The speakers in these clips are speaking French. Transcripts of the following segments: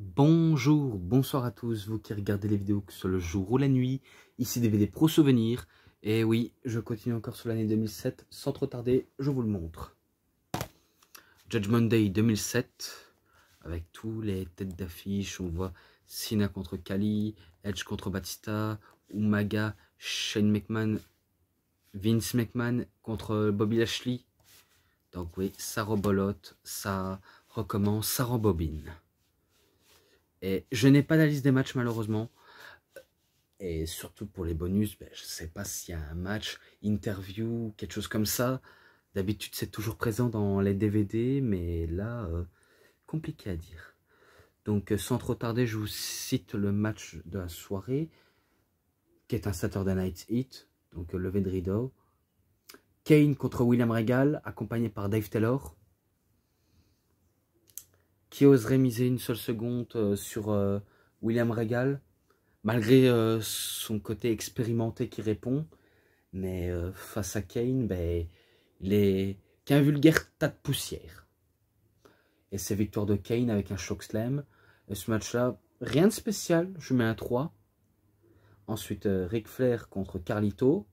Bonjour, bonsoir à tous, vous qui regardez les vidéos que ce soit le jour ou la nuit, ici DVD Pro Souvenirs, et oui, je continue encore sur l'année 2007, sans trop tarder, je vous le montre. Judgment Day 2007, avec tous les têtes d'affiche, on voit Cena contre Khali, Edge contre Batista, Umaga, Shane McMahon, Vince McMahon contre Bobby Lashley, donc oui, ça rebolote, ça recommence, ça rembobine. Et je n'ai pas la liste des matchs malheureusement. Et surtout pour les bonus, je ne sais pas s'il y a un match, interview, quelque chose comme ça. D'habitude c'est toujours présent dans les DVD, mais là, compliqué à dire. Donc sans trop tarder, je vous cite le match de la soirée, qui est un Saturday Night Heat, donc levé de rideau. Kane contre William Regal, accompagné par Dave Taylor. Qui oserait miser une seule seconde sur William Regal, malgré son côté expérimenté qui répond, mais face à Kane, il est qu'un vulgaire tas de poussière. Et c'est victoire de Kane avec un chokeslam. Et ce match-là, rien de spécial, je mets un 3. Ensuite, Ric Flair contre Carlito.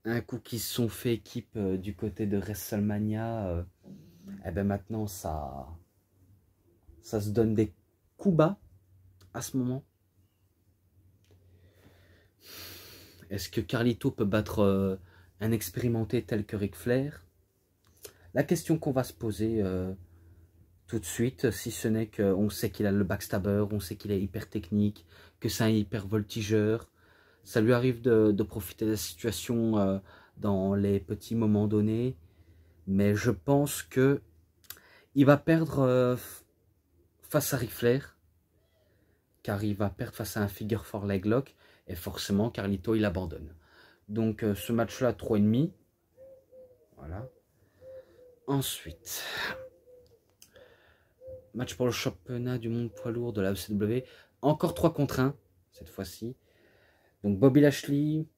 Un coup qui se sont fait équipe du côté de WrestleMania. Et maintenant, ça se donne des coups bas à ce moment. Est-ce que Carlito peut battre un expérimenté tel que Ric Flair? La question qu'on va se poser tout de suite, si ce n'est qu'on sait qu'il a le backstabber, on sait qu'il est hyper technique, que c'est un hyper voltigeur. Ça lui arrive de profiter de la situation dans les petits moments donnés. Mais je pense que il va perdre face à Ric Flair. Car il va perdre face à un figure 4 leg lock. Et forcément, Carlito, il abandonne. Donc, ce match-là, 3,5. Voilà. Ensuite, match pour le championnat du monde poids lourd de la ECW. Encore 3 contre 1, cette fois-ci. Donc, Bobby Lashley,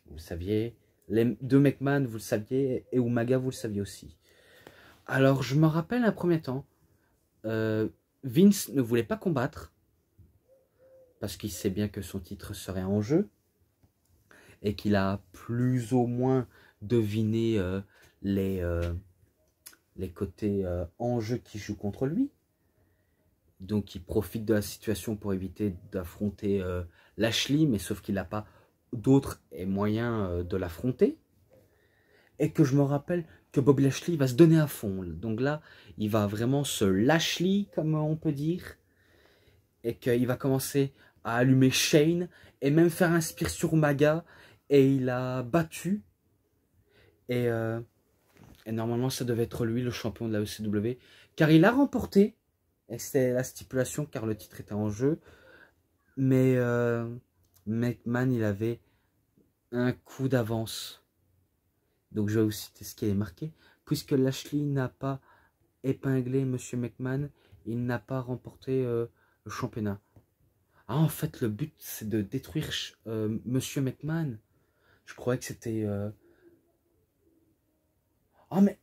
vous le saviez. Les deux McMahon, vous le saviez. Et Umaga, vous le saviez aussi. Alors, je me rappelle un premier temps. Vince ne voulait pas combattre. Parce qu'il sait bien que son titre serait en jeu. Et qu'il a plus ou moins deviné les côtés enjeux qui jouent contre lui. Donc il profite de la situation pour éviter d'affronter Lashley, mais sauf qu'il n'a pas d'autres moyens de l'affronter. Et que je me rappelle que Bobby Lashley va se donner à fond. Donc là, il va vraiment se Lashley, comme on peut dire. Et qu'il va commencer à allumer Shane et même faire un spear sur Umaga. Et il a battu. Et normalement, ça devait être lui, le champion de la ECW. Car il a remporté. Et c'était la stipulation, car le titre était en jeu. Mais McMahon, il avait un coup d'avance. Donc, je vais vous citer ce qui est marqué. Puisque Lashley n'a pas épinglé M. McMahon, il n'a pas remporté le championnat. Ah, en fait, le but, c'est de détruire M. McMahon. Je croyais que c'était... Ah, mais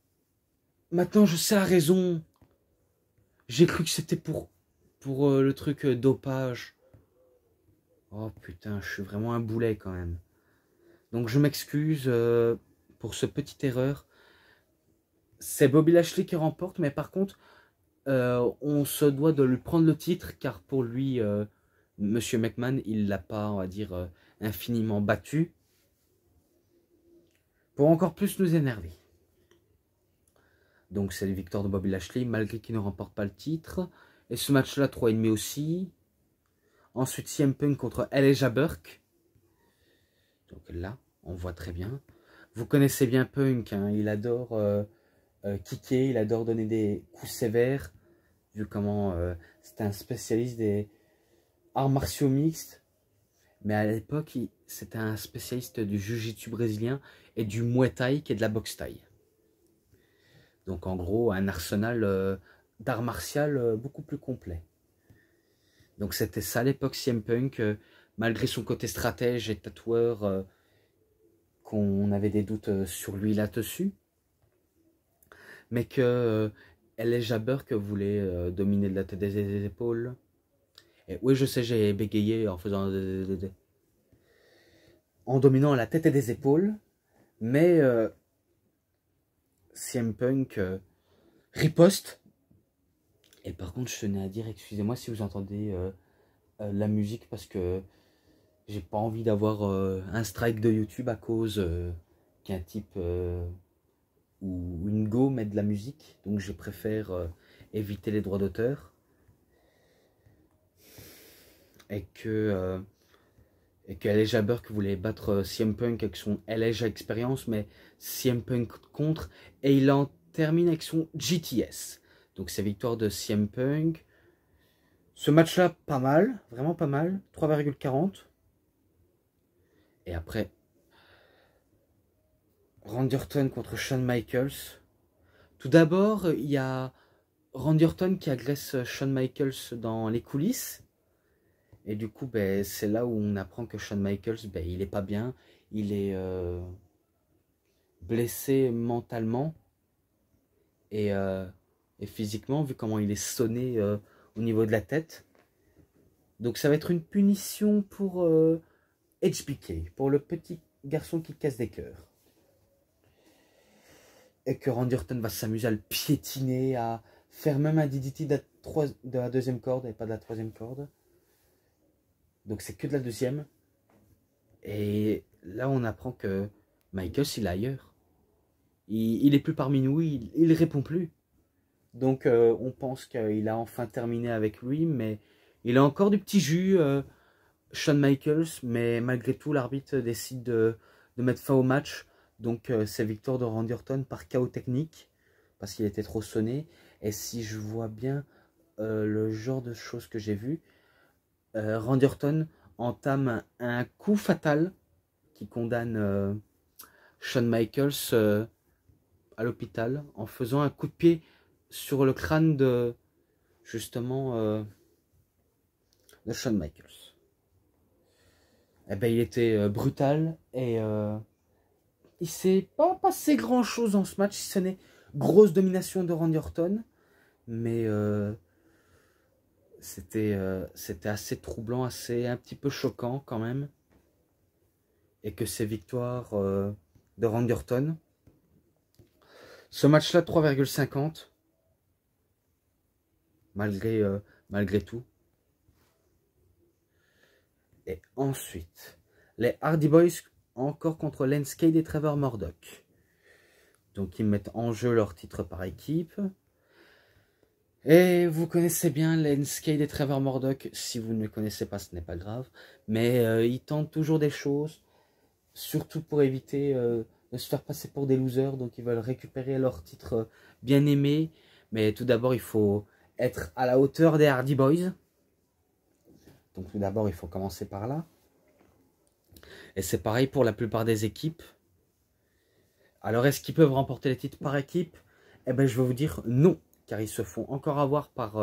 maintenant, je sais la raison. J'ai cru que c'était pour le truc dopage. Oh putain, je suis vraiment un boulet quand même. Donc je m'excuse pour ce petite erreur. C'est Bobby Lashley qui remporte, mais par contre, on se doit de lui prendre le titre, car pour lui, Monsieur McMahon, il l'a pas, on va dire, infiniment battu. Pour encore plus nous énerver. Donc c'est la victoire de Bobby Lashley, malgré qu'il ne remporte pas le titre. Et ce match-là, 3,5 aussi. Ensuite, CM Punk contre Elijah Burke. Donc là, on voit très bien. Vous connaissez bien Punk, hein, il adore kicker, il adore donner des coups sévères. Vu comment c'était un spécialiste des arts martiaux mixtes. Mais à l'époque, c'était un spécialiste du jiu-jitsu brésilien et du muay thai, qui est de la boxe thaï. Donc en gros, un arsenal d'art martial beaucoup plus complet. Donc c'était ça à l'époque CM Punk, malgré son côté stratège et tatoueur, qu'on avait des doutes sur lui là-dessus. Mais que LA Jabber que voulait dominer de la tête et des épaules. Et oui, je sais, j'ai bégayé en faisant en dominant la tête et des épaules, mais CM Punk riposte. Et par contre, je tenais à dire, excusez-moi si vous entendez la musique, parce que j'ai pas envie d'avoir un strike de YouTube à cause qu'un type ou une go mette de la musique. Donc je préfère éviter les droits d'auteur. Et que LA Jabber qui voulait battre CM Punk avec son LA Experience, mais CM Punk contre, et il en termine avec son GTS. Donc c'est victoire de CM Punk. Ce match-là, pas mal, vraiment pas mal, 3,40. Et après, Randy Orton contre Shawn Michaels. Tout d'abord, il y a Randy Orton qui agresse Shawn Michaels dans les coulisses. Et du coup, ben, c'est là où on apprend que Shawn Michaels, ben, il est pas bien. Il est blessé mentalement et physiquement, vu comment il est sonné au niveau de la tête. Donc ça va être une punition pour HBK, pour le petit garçon qui casse des cœurs. Et que Randy Orton va s'amuser à le piétiner, à faire même un DDT de la deuxième corde et pas de la troisième corde. Donc c'est que de la deuxième. Et là on apprend que Michaels il est ailleurs. Il est plus parmi nous, il répond plus. Donc on pense qu'il a enfin terminé avec lui, mais il a encore du petit jus, Shawn Michaels, mais malgré tout l'arbitre décide de mettre fin au match. Donc c'est victoire de Randy Orton par KO technique, parce qu'il était trop sonné. Et si je vois bien le genre de choses que j'ai vu, Randy Orton entame un coup fatal qui condamne Shawn Michaels à l'hôpital en faisant un coup de pied sur le crâne de justement de Shawn Michaels. Eh ben, il était brutal et il s'est pas passé grand chose dans ce match, si ce n'est grosse domination de Randy Orton, mais c'était assez troublant, un petit peu choquant quand même, et que ces victoires de Randy Orton. Ce match-là, 3,50 malgré tout. Et ensuite, les Hardy Boys encore contre Lance Cade et Trevor Murdoch. Donc ils mettent en jeu leur titre par équipe. Et vous connaissez bien Lance Cade et Trevor Murdoch. Si vous ne les connaissez pas, ce n'est pas grave. Mais ils tentent toujours des choses. Surtout pour éviter de se faire passer pour des losers. Donc ils veulent récupérer leur titre bien aimé. Mais tout d'abord, il faut être à la hauteur des Hardy Boys. Donc tout d'abord, il faut commencer par là. Et c'est pareil pour la plupart des équipes. Alors, est-ce qu'ils peuvent remporter les titres par équipe? Eh bien, je vais vous dire non. Car ils se font encore avoir par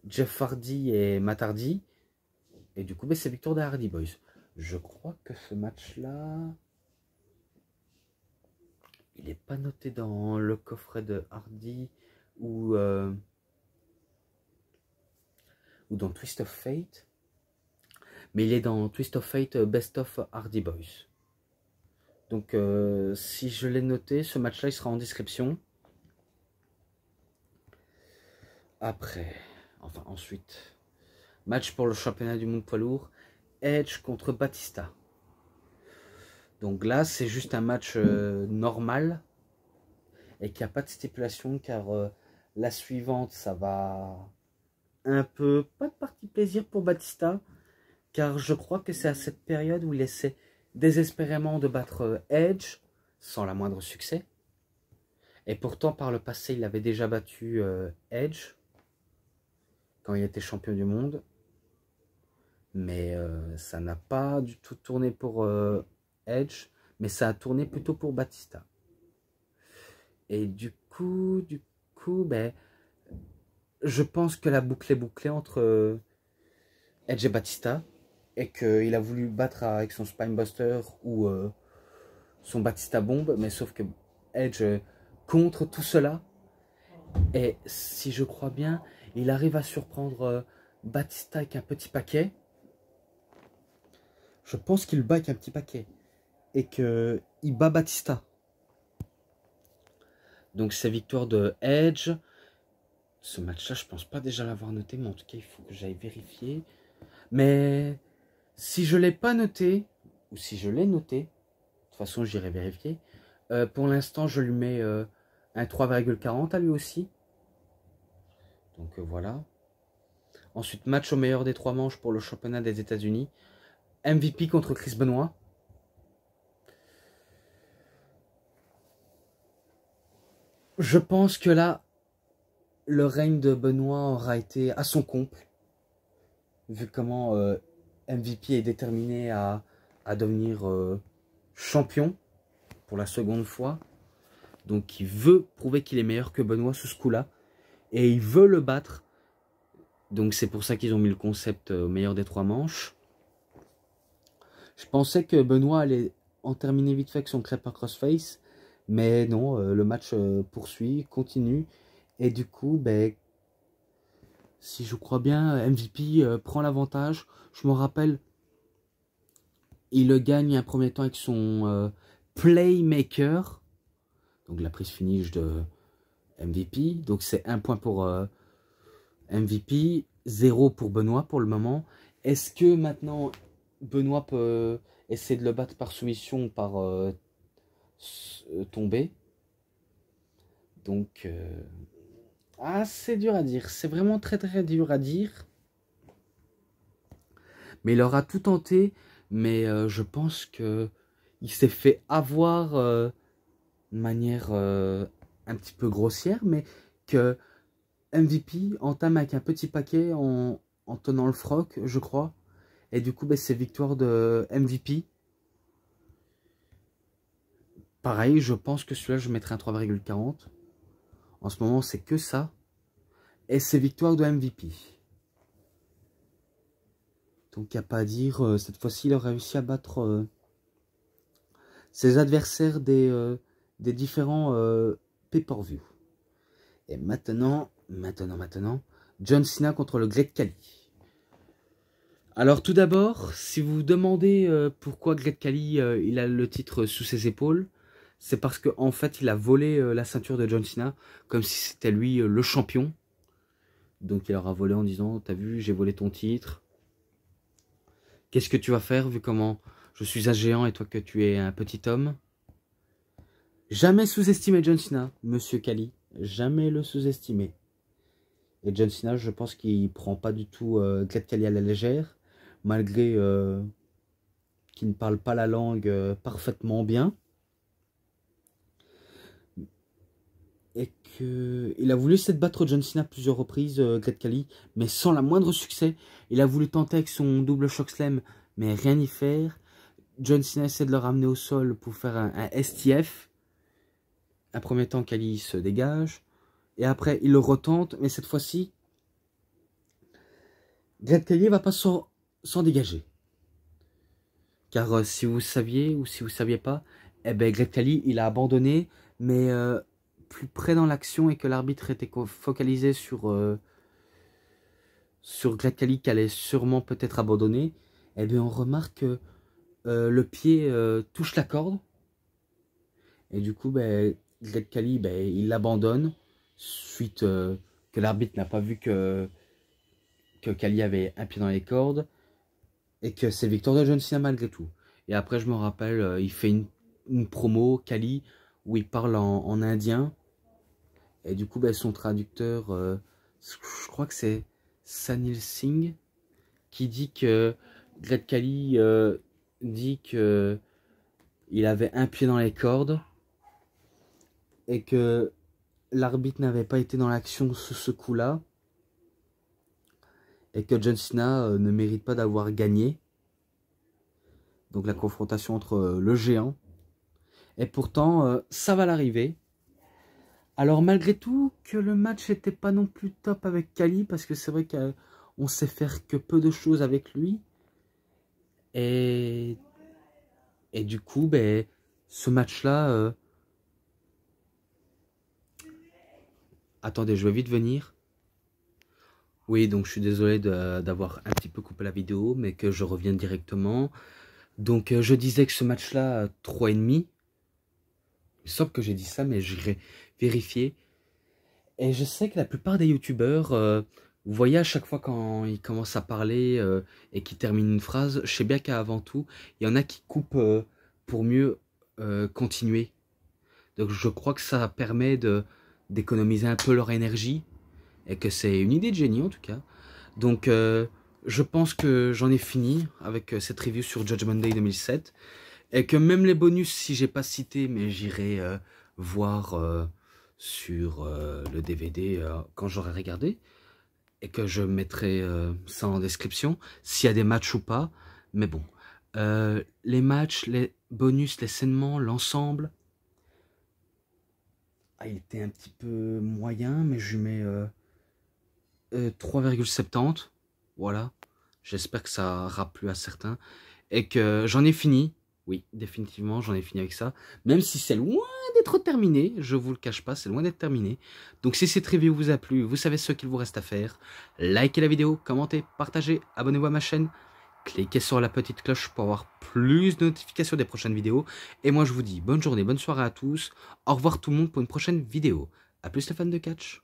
Jeff Hardy et Matt Hardy. Et du coup, ben, c'est victoire des Hardy Boys. Je crois que ce match-là, il n'est pas noté dans le coffret de Hardy ou dans Twist of Fate. Mais il est dans Twist of Fate Best of Hardy Boys. Donc si je l'ai noté, ce match-là, il sera en description. Ensuite, match pour le championnat du monde poids lourd, Edge contre Batista. Donc là, c'est juste un match normal et qui n'a pas de stipulation, car la suivante, ça va un peu, pas de partie plaisir pour Batista, car je crois que c'est à cette période où il essaie désespérément de battre Edge, sans la moindre succès. Et pourtant, par le passé, il avait déjà battu Edge, quand il était champion du monde. Mais ça n'a pas du tout tourné pour Edge, mais ça a tourné plutôt pour Batista. Et du coup, ben, je pense que la boucle est bouclée entre Edge et Batista, et qu'il a voulu battre avec son Spinebuster ou son Batista Bomb, mais sauf que Edge contre tout cela, Et si je crois bien, il arrive à surprendre Batista avec un petit paquet. Je pense qu'il bat avec un petit paquet. Et qu'il bat Batista. Donc c'est victoire de Edge. Ce match-là, je pense pas déjà l'avoir noté, mais en tout cas, il faut que j'aille vérifier. Mais si je ne l'ai pas noté, ou si je l'ai noté, de toute façon, j'irai vérifier. Pour l'instant, je lui mets un 3,40 à lui aussi. Donc voilà. Ensuite, match au meilleur des 3 manches pour le championnat des États-Unis. MVP contre Chris Benoit. Je pense que là, le règne de Benoit aura été à son comble. Vu comment MVP est déterminé à devenir champion pour la seconde fois. Donc il veut prouver qu'il est meilleur que Benoit sous ce coup-là. Et il veut le battre. Donc c'est pour ça qu'ils ont mis le concept au meilleur des 3 manches. Je pensais que Benoit allait en terminer vite fait avec son Creeper Crossface. Mais non, le match poursuit, continue. Et du coup, ben, si je crois bien, MVP prend l'avantage. Je me rappelle, il le gagne un premier temps avec son Playmaker. Donc la prise finish de MVP. Donc c'est 1 point pour MVP, 0 pour Benoit pour le moment. Est-ce que maintenant Benoit peut essayer de le battre par soumission ou par tomber? Donc, c'est dur à dire. C'est vraiment très très dur à dire. Mais il aura tout tenté. Mais je pense que il s'est fait avoir de manière un petit peu grossière. Mais que MVP entame avec un petit paquet en tenant le froc, je crois. Et du coup, ben, c'est victoire de MVP. Pareil, je pense que celui-là, je mettrai un 3,40. En ce moment, c'est que ça. Et c'est victoire de MVP. Donc, il n'y a pas à dire. Cette fois-ci, il a réussi à battre ses adversaires des différents pay-per-view. Et maintenant, John Cena contre le Great Khali. Alors tout d'abord, si vous vous demandez pourquoi Great Khali il a le titre sous ses épaules, c'est parce qu'en fait il a volé la ceinture de John Cena comme si c'était lui le champion. Donc il leur a volé en disant: t'as vu, j'ai volé ton titre. Qu'est-ce que tu vas faire vu comment je suis un géant et toi que tu es un petit homme? Jamais sous-estimer John Cena, Monsieur Khali. Jamais le sous-estimer. Et John Cena, je pense qu'il prend pas du tout Great Khali à la légère, malgré qu'il ne parle pas la langue parfaitement bien. Et qu'il a voulu essayer de battre John Cena à plusieurs reprises, Great Khali, mais sans la moindre succès. Il a voulu tenter avec son double choc slam, mais rien y faire. John Cena essaie de le ramener au sol pour faire un STF. Un premier temps, Khali se dégage. Et après, il le retente, mais cette fois-ci, Great Khali ne va pas s'en dégager. Car si vous saviez ou si vous ne saviez pas, eh ben, Great Khali, il a abandonné, mais plus près dans l'action et que l'arbitre était focalisé sur Great Khali qui allait sûrement peut-être abandonner, eh bien on remarque que le pied touche la corde. Et du coup, ben, Great Khali, ben, il l'abandonne suite que l'arbitre n'a pas vu que Khali avait un pied dans les cordes. Et que c'est victoire de John Cena malgré tout. Et après, je me rappelle, il fait une promo, Khali, où il parle en indien. Et du coup, ben, son traducteur, je crois que c'est Sanil Singh, qui dit que Great Khali dit que il avait un pied dans les cordes. Et que l'arbitre n'avait pas été dans l'action sous ce coup-là. Et que John Cena ne mérite pas d'avoir gagné. Donc la confrontation entre le géant. Et pourtant, ça va l'arriver. Alors malgré tout, que le match n'était pas non plus top avec Khali, parce que c'est vrai qu'on sait faire que peu de choses avec lui. Et du coup, ben, ce match-là Attendez, je vais vite venir. Oui, donc je suis désolé d'avoir un petit peu coupé la vidéo, mais que je reviens directement. Donc je disais que ce match-là, 3,5. Il me semble que j'ai dit ça, mais j'irai vérifier. Et je sais que la plupart des youtubeurs, vous voyez à chaque fois quand ils commencent à parler et qu'ils terminent une phrase, je sais bien qu'avant tout, il y en a qui coupent pour mieux continuer. Donc je crois que ça permet d'économiser un peu leur énergie et que c'est une idée de génie en tout cas. Donc je pense que j'en ai fini avec cette review sur Judgment Day 2007 et que même les bonus, si j'ai pas cité, mais j'irai voir sur le DVD quand j'aurai regardé et que je mettrai ça en description s'il y a des matchs ou pas. Mais bon, les matchs, les bonus, les sainements, l'ensemble, il était un petit peu moyen, mais je lui mets 3,70. Voilà, j'espère que ça aura plu à certains et que j'en ai fini. Oui, définitivement, j'en ai fini avec ça. Même si c'est loin d'être terminé, je vous le cache pas, c'est loin d'être terminé. Donc si cette review vous a plu, vous savez ce qu'il vous reste à faire. Likez la vidéo, commentez, partagez, abonnez-vous à ma chaîne. Cliquez sur la petite cloche pour avoir plus de notifications des prochaines vidéos. Et moi je vous dis bonne journée, bonne soirée à tous. Au revoir tout le monde pour une prochaine vidéo. A plus les fans de catch.